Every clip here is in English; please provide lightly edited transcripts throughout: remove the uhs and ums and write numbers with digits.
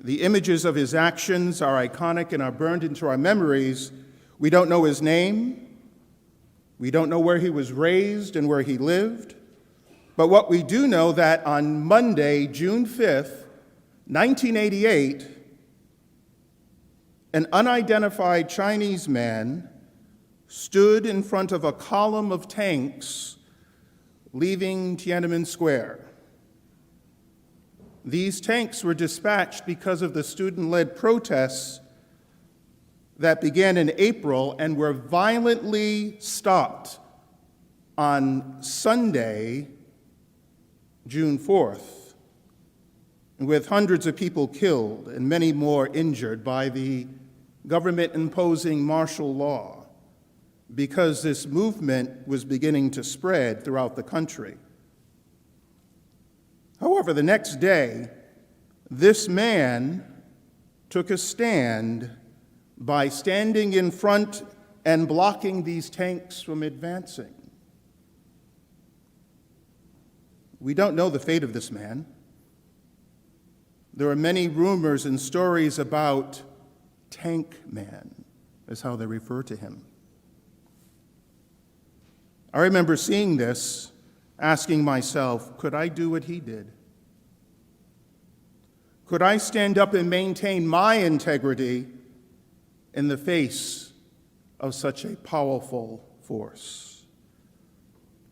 The images of his actions are iconic and are burned into our memories. We don't know his name. We don't know where he was raised and where he lived. But what we do know that on Monday, June 5th, 1988, an unidentified Chinese man stood in front of a column of tanks leaving Tiananmen Square. These tanks were dispatched because of the student-led protests that began in April and were violently stopped on Sunday, June 4th, with hundreds of people killed and many more injured by the government imposing martial law because this movement was beginning to spread throughout the country. However, the next day, this man took a stand by standing in front and blocking these tanks from advancing. We don't know the fate of this man. There are many rumors and stories about Tank Man, is how they refer to him. I remember seeing this, asking myself, could I do what he did? Could I stand up and maintain my integrity in the face of such a powerful force?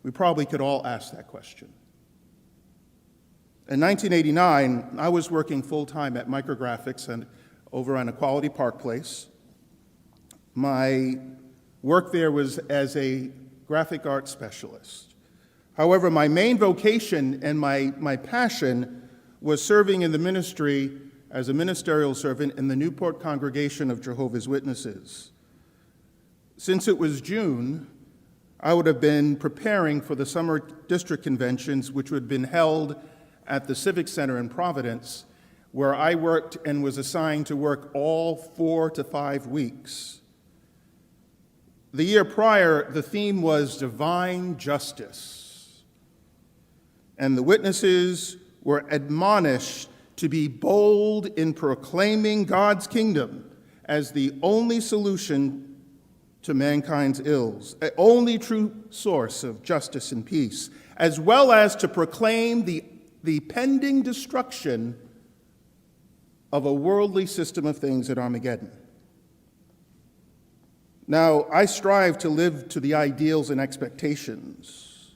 We probably could all ask that question. In 1989, I was working full-time at Micrographics and over on Equality Park Place. My work there was as a graphic arts specialist. However, my main vocation and my passion was serving in the ministry as a ministerial servant in the Newport Congregation of Jehovah's Witnesses. Since it was June, I would have been preparing for the summer district conventions, which would have been held at the Civic Center in Providence, where I worked and was assigned to work all 4 to 5 weeks. The year prior, the theme was divine justice, and the witnesses were admonished to be bold in proclaiming God's kingdom as the only solution to mankind's ills, the only true source of justice and peace, as well as to proclaim the pending destruction of a worldly system of things at Armageddon. Now, I strive to live to the ideals and expectations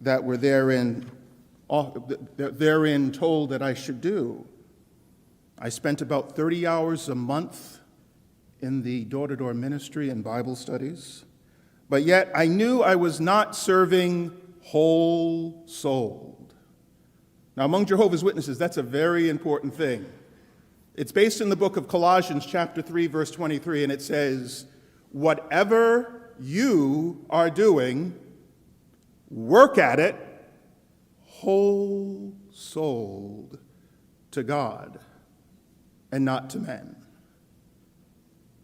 that were therein told that I should do. I spent about 30 hours a month in the door-to-door ministry and Bible studies, but yet I knew I was not serving whole-souled. Now, among Jehovah's Witnesses, that's a very important thing. It's based in the book of Colossians, chapter 3, verse 23, and it says, whatever you are doing, work at it whole-souled to God and not to men.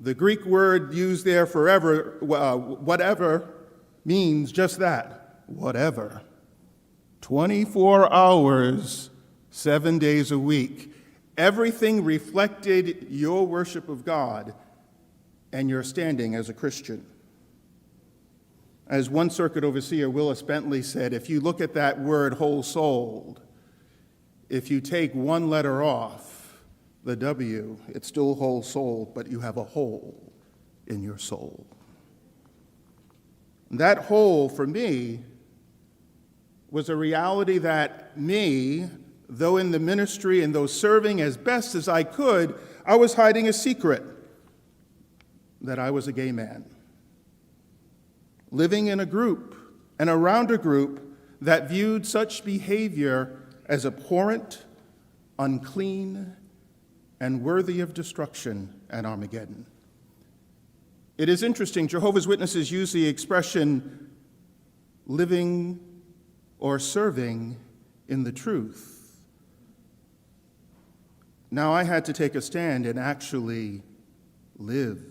The Greek word used there forever, whatever, means just that, whatever. 24 hours, 7 days a week. Everything reflected your worship of God and your standing as a Christian. As one circuit overseer, Willis Bentley, said, if you look at that word whole-souled, if you take one letter off, the W, it's still whole-souled, but you have a hole in your soul. That hole, for me, was a reality that me, though in the ministry and though serving as best as I could, I was hiding a secret, that I was a gay man, living in a group and around a group that viewed such behavior as abhorrent, unclean, and worthy of destruction at Armageddon. It is interesting, Jehovah's Witnesses use the expression living or serving in the truth. Now I had to take a stand and actually live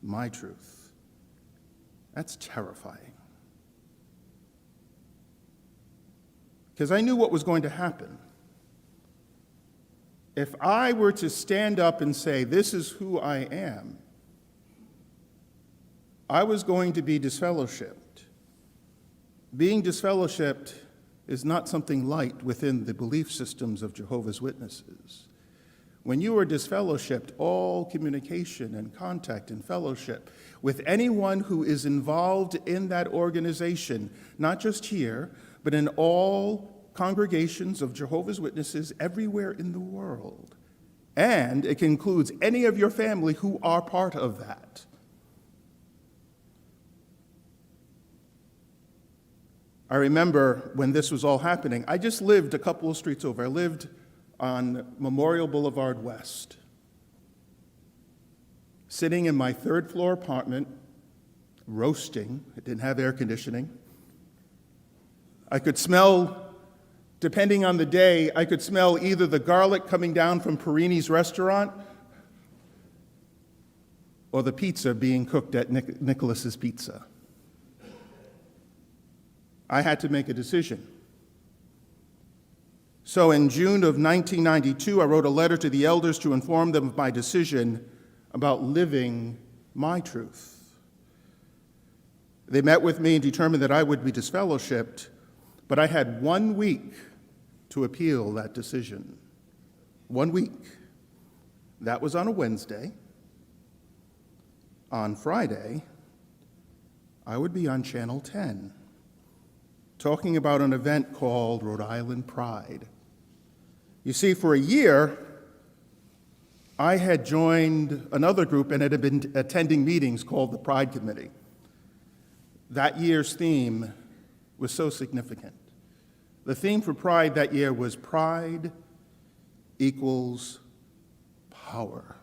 my truth. That's terrifying. Because I knew what was going to happen. If I were to stand up and say, this is who I am, I was going to be disfellowshipped. Being disfellowshipped is not something light within the belief systems of Jehovah's Witnesses. When you are disfellowshipped, all communication and contact and fellowship with anyone who is involved in that organization, not just here, but in all congregations of Jehovah's Witnesses everywhere in the world. And it includes any of your family who are part of that. I remember when this was all happening, I just lived a couple of streets over. I lived on Memorial Boulevard West, sitting in my third-floor apartment, roasting. It didn't have air conditioning. I could smell, depending on the day, I could smell either the garlic coming down from Perini's restaurant or the pizza being cooked at Nicholas's Pizza. I had to make a decision. So in June of 1992, I wrote a letter to the elders to inform them of my decision about living my truth. They met with me and determined that I would be disfellowshipped, but I had 1 week to appeal that decision. 1 week. That was on a Wednesday. On Friday, I would be on Channel 10, talking about an event called Rhode Island Pride. You see, for a year, I had joined another group and had been attending meetings called the Pride Committee. That year's theme was so significant. The theme for Pride that year was Pride equals power.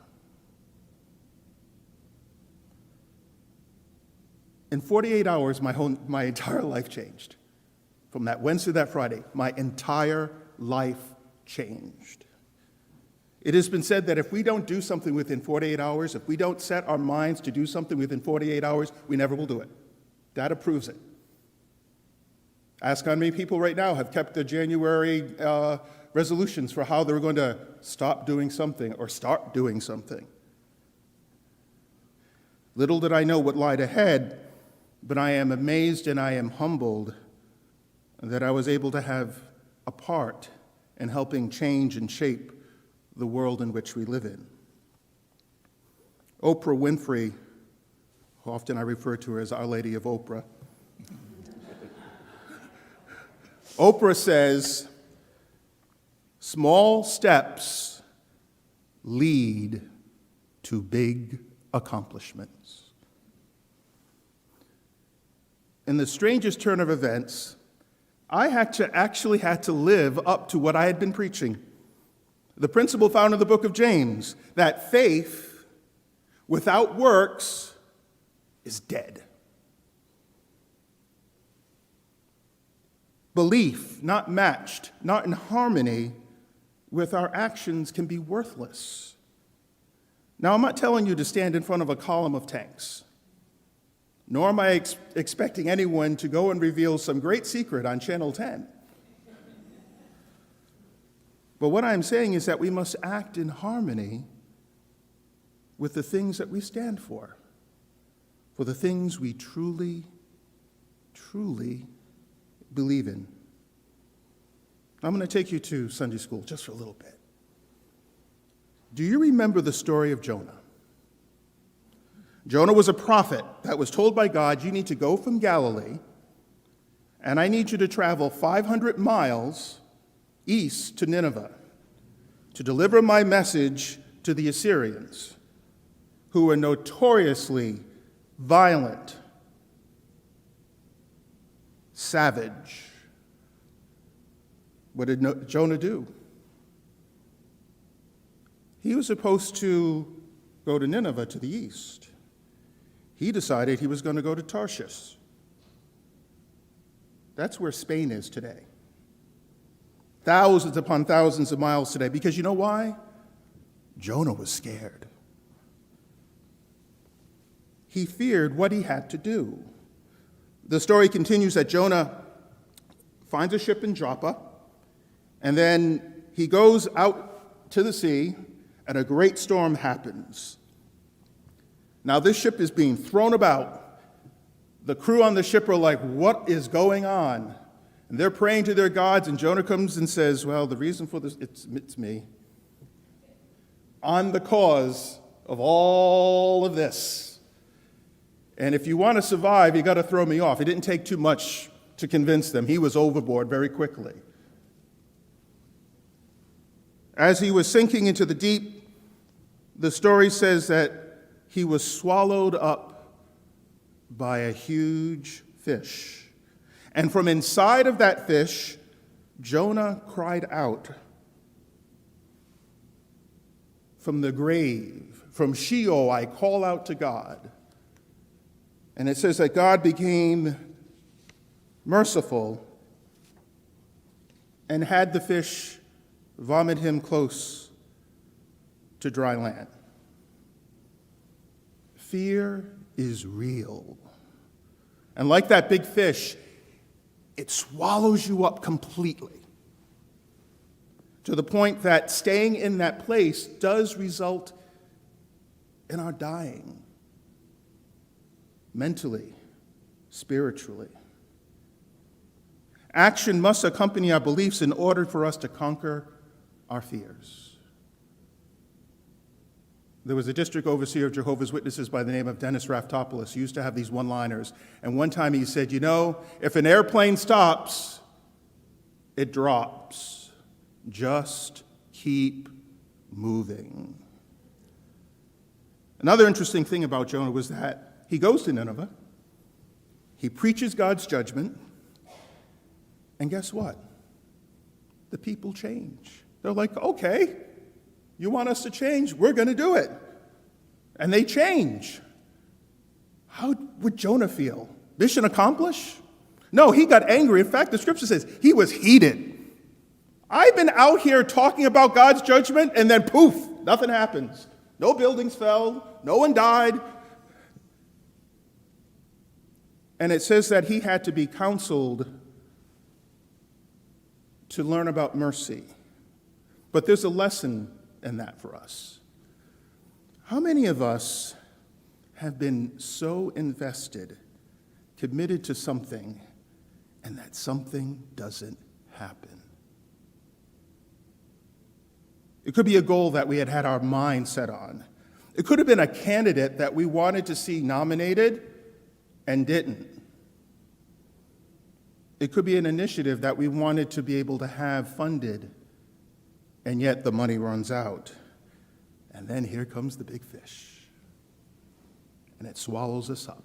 In 48 hours, my entire life changed. From that Wednesday to that Friday, my entire life changed. It has been said that if we don't do something within 48 hours, if we don't set our minds to do something within 48 hours, we never will do it. Data proves it. Ask how many people right now have kept their January resolutions for how they're going to stop doing something or start doing something. Little did I know what lied ahead, but I am amazed and I am humbled that I was able to have a part in helping change and shape the world in which we live in. Oprah Winfrey, often I refer to her as Our Lady of Oprah. Oprah says, small steps lead to big accomplishments. In the strangest turn of events, I actually had to live up to what I had been preaching. The principle found in the book of James, that faith without works is dead. Belief not matched, not in harmony with our actions can be worthless. Now, I'm not telling you to stand in front of a column of tanks, nor am I expecting anyone to go and reveal some great secret on Channel 10. But what I'm saying is that we must act in harmony with the things that we stand for the things we truly, truly believe in. I'm going to take you to Sunday school just for a little bit. Do you remember the story of Jonah? Jonah was a prophet that was told by God, you need to go from Galilee, and I need you to travel 500 miles east to Nineveh to deliver my message to the Assyrians, who were notoriously violent, savage. What did Jonah do? He was supposed to go to Nineveh to the east. He decided he was going to go to Tarshish. That's where Spain is today. Thousands upon thousands of miles today. Because you know why? Jonah was scared. He feared what he had to do. The story continues that Jonah finds a ship in Joppa, and then he goes out to the sea, and a great storm happens. Now this ship is being thrown about. The crew on the ship are like, what is going on? And they're praying to their gods, and Jonah comes and says, well, the reason for this, it's me. I'm the cause of all of this. And if you want to survive, you got to throw me off. It didn't take too much to convince them. He was overboard very quickly. As he was sinking into the deep, the story says that he was swallowed up by a huge fish. And from inside of that fish, Jonah cried out. From the grave, from Sheol, I call out to God. And it says that God became merciful and had the fish vomit him close to dry land. Fear is real. And like that big fish, it swallows you up completely, to the point that staying in that place does result in our dying, mentally, spiritually. Action must accompany our beliefs in order for us to conquer our fears. There was a district overseer of Jehovah's Witnesses by the name of Dennis Raftopoulos. He used to have these one-liners. And one time he said, if an airplane stops, it drops. Just keep moving. Another interesting thing about Jonah was that he goes to Nineveh, he preaches God's judgment, and guess what? The people change. They're like, okay, you want us to change? We're going to do it. And they change. How would Jonah feel? Mission accomplished? No, he got angry. In fact, the scripture says he was heated. I've been out here talking about God's judgment, and then poof, nothing happens. No buildings fell, no one died. And it says that he had to be counseled to learn about mercy. But there's a lesson in that for us. How many of us have been so invested, committed to something, and that something doesn't happen? It could be a goal that we had our mind set on. It could have been a candidate that we wanted to see nominated and didn't. It could be an initiative that we wanted to be able to have funded, and yet the money runs out. And then here comes the big fish, and it swallows us up.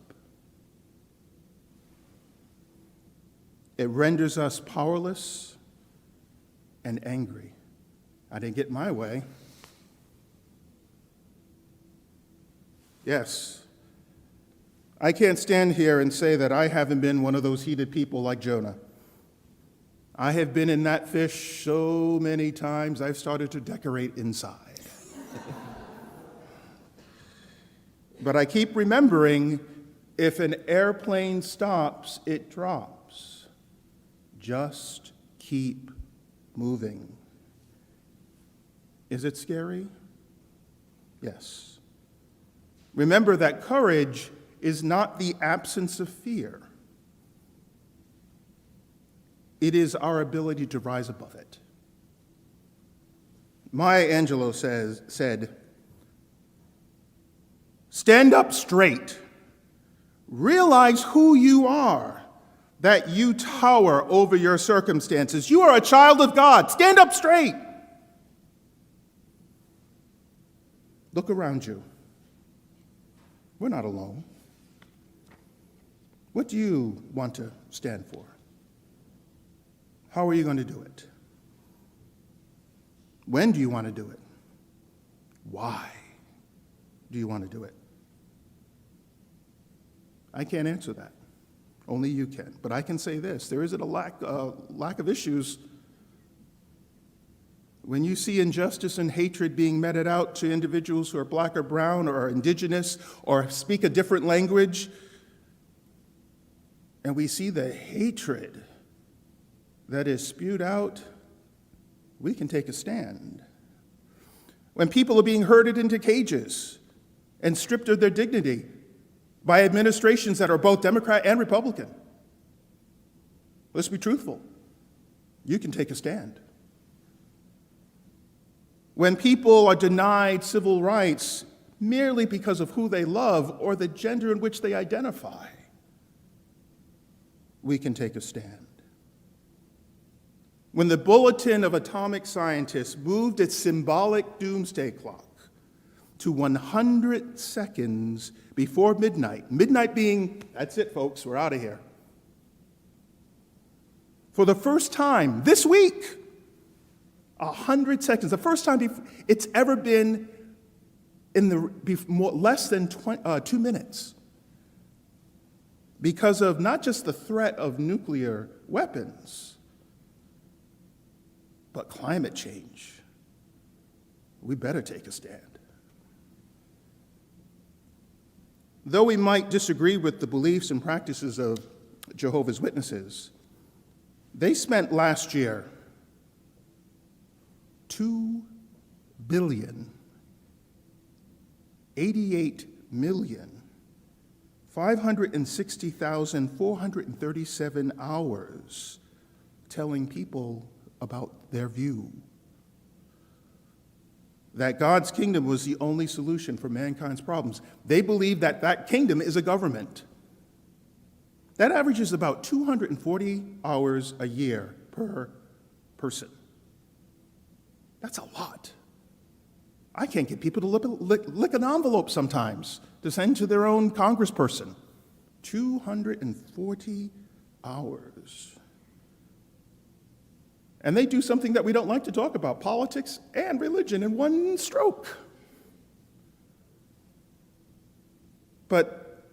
It renders us powerless and angry. I didn't get my way. Yes, I can't stand here and say that I haven't been one of those heated people like Jonah. I have been in that fish so many times, I've started to decorate inside. But I keep remembering, if an airplane stops, it drops. Just keep moving. Is it scary? Yes. Remember that courage is not the absence of fear. It is our ability to rise above it. Maya Angelou said, stand up straight. Realize who you are, that you tower over your circumstances. You are a child of God. Stand up straight. Look around you. We're not alone. What do you want to stand for? How are you going to do it? When do you want to do it? Why do you want to do it? I can't answer that. Only you can. But I can say this. There isn't a lack of issues. When you see injustice and hatred being meted out to individuals who are black or brown or indigenous or speak a different language, and we see the hatred that is spewed out, we can take a stand. when people are being herded into cages and stripped of their dignity by administrations that are both Democrat and Republican. Let's be truthful. You can take a stand. When people are denied civil rights merely because of who they love or the gender in which they identify, we can take a stand. When the Bulletin of Atomic Scientists moved its symbolic doomsday clock to 100 seconds before midnight, midnight being, that's it, folks, we're out of here. For the first time this week, 100 seconds, the first time it's ever been in less than 2 minutes, because of not just the threat of nuclear weapons, but climate change. We better take a stand. Though we might disagree with the beliefs and practices of Jehovah's Witnesses, they spent last year $2,088,560,437 hours telling people about their view that God's kingdom was the only solution for mankind's problems. They believe that that kingdom is a government. That averages about 240 hours a year per person. That's a lot. I can't get people to lick an envelope sometimes to send to their own congressperson. 240 hours. And they do something that we don't like to talk about, politics and religion in one stroke. But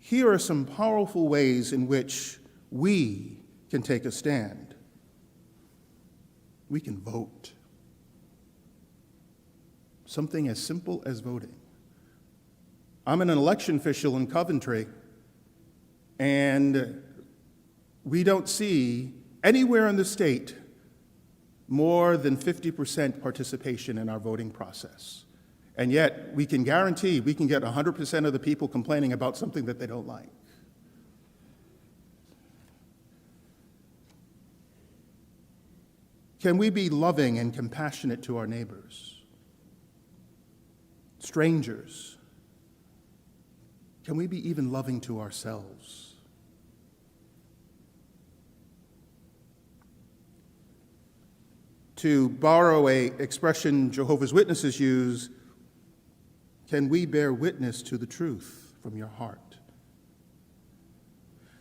here are some powerful ways in which we can take a stand. We can vote. Something as simple as voting. I'm an election official in Coventry, and we don't see anywhere in the state more than 50% participation in our voting process. And yet, we can guarantee we can get 100% of the people complaining about something that they don't like. Can we be loving and compassionate to our neighbors? Strangers? Can we be even loving to ourselves? To borrow an expression Jehovah's Witnesses use, can we bear witness to the truth from your heart?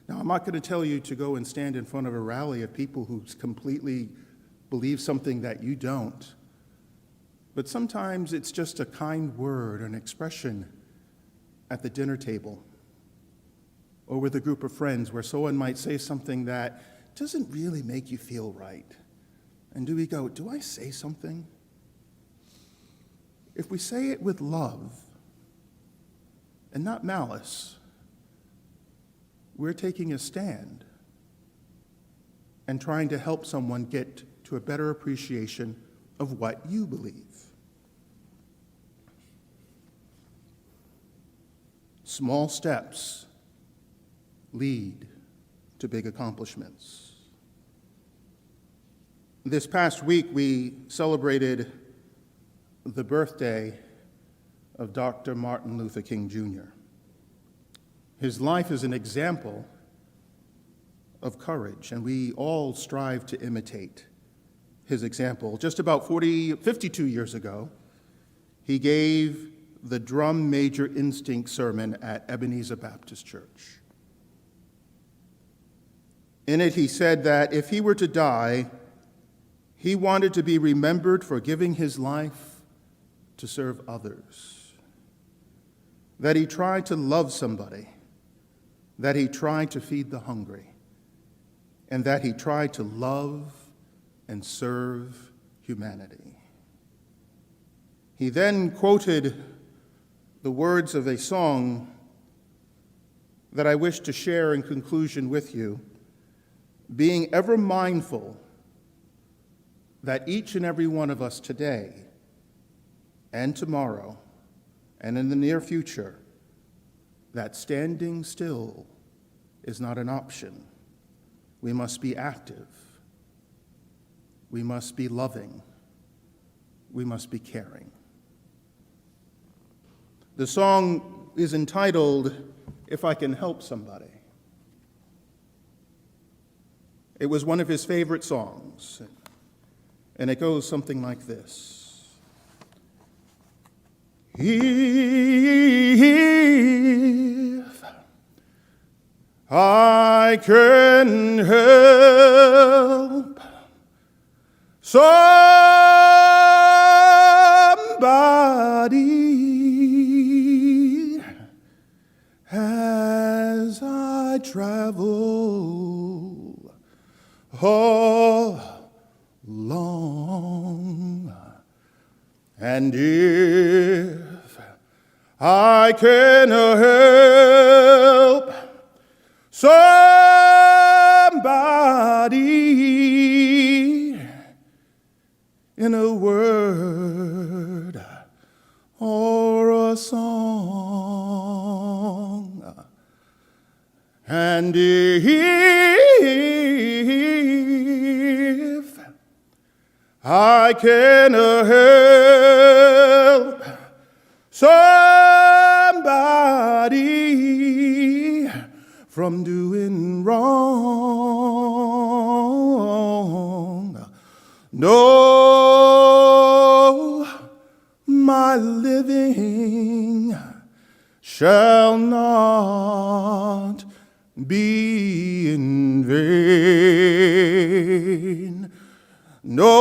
Now, I'm not going to tell you to go and stand in front of a rally of people who completely believe something that you don't. But sometimes it's just a kind word, an expression at the dinner table or with a group of friends where someone might say something that doesn't really make you feel right. And do we go, do I say something? If we say it with love and not malice, we're taking a stand and trying to help someone get to a better appreciation of what you believe. Small steps lead to big accomplishments. This past week, we celebrated the birthday of Dr. Martin Luther King Jr. His life is an example of courage, and we all strive to imitate his example. Just about 52 years ago, he gave the Drum Major Instinct sermon at Ebenezer Baptist Church. In it, he said that if he were to die, he wanted to be remembered for giving his life to serve others, that he tried to love somebody, that he tried to feed the hungry, and that he tried to love and serve humanity. He then quoted the words of a song that I wish to share in conclusion with you, being ever mindful that each and every one of us today and tomorrow and in the near future that standing still is not an option. We must be active. We must be loving. We must be caring. The song is entitled, "If I Can Help Somebody." It was one of his favorite songs, and it goes something like this. If I can help somebody as I travel along, and if I can help somebody in a word or a song, and if I can help somebody from doing wrong, no, my living shall not be in vain. No,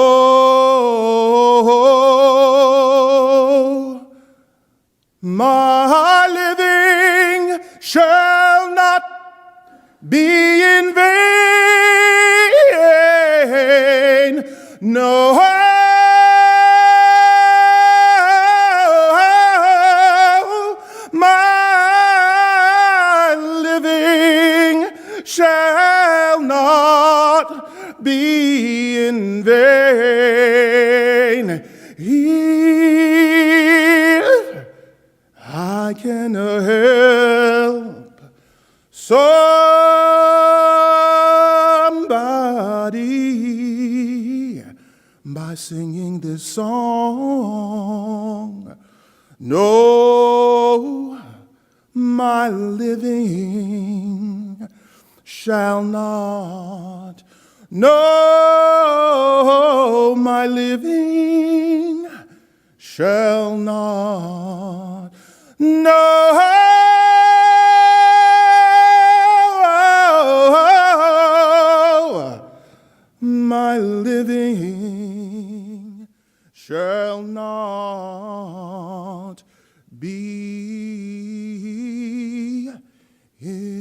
my living shall not be in vain. No, my living shall not be in vain. If I can help somebody by singing this song, no, my living shall not, no, my living shall not, no, my living shall not be in